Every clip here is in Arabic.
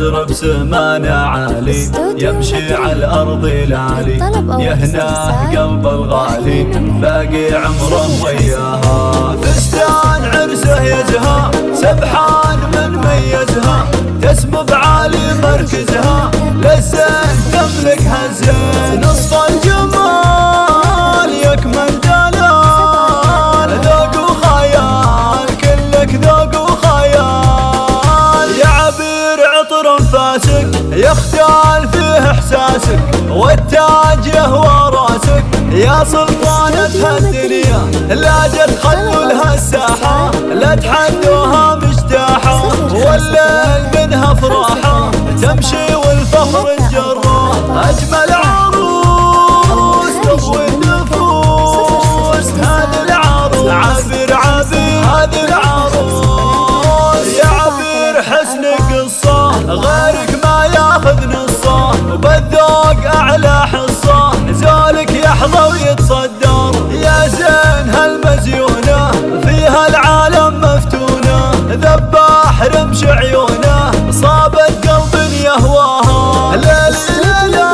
بدر بسمانه عالي يمشي على الأرض العالي، يهناه قلب الغالي باقي عمره وياها. فستان عرسه يزهى سبحان من ميزها، تسمو بعالي مركزها للزين تملكها الزين. نصف الجمال يكمن جلال، ذوق وخيال كلك ذوق وخيال. يا عبير عطر انفاسك يختال فيه احساسك، والتاج يهوى راسك يا سلطانة هالدنيا. لا جد خلوا لها الساحة لا تحدوها مجتاحة، والليل منها فراحة تمشي والفخر الجراح. أجمل عروس تضوي النفوس هذه العروس، عبير عبير هذه العروس. يا عبير حسن قصة غيرك ما ياخذ نصه، وبالذوق أعلى حصة زولك يحظى ويتصدر. يا زين هالمزيونة فيها العالم مفتونة، ذباح رمش عيونه صابت قلب يهواها. ليلي ليلى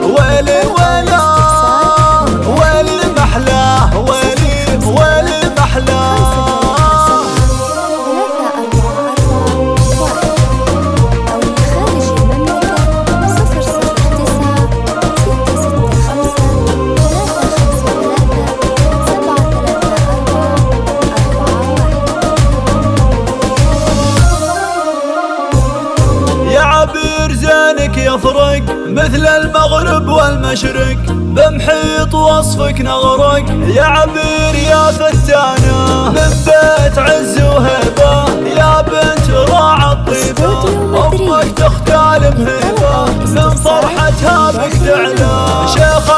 ويلي ويلى ويلي محلاه ويلي ويلي محلاه. زينك يفرق مثل المغرب والمشرق، بمحيط وصفك نغرق. يا عبير يا فتانة من بيت عز وهيبة، يا بنت راعى الطيبة أمك تختال مهيبة، من فرحتها بك تعلى شيخ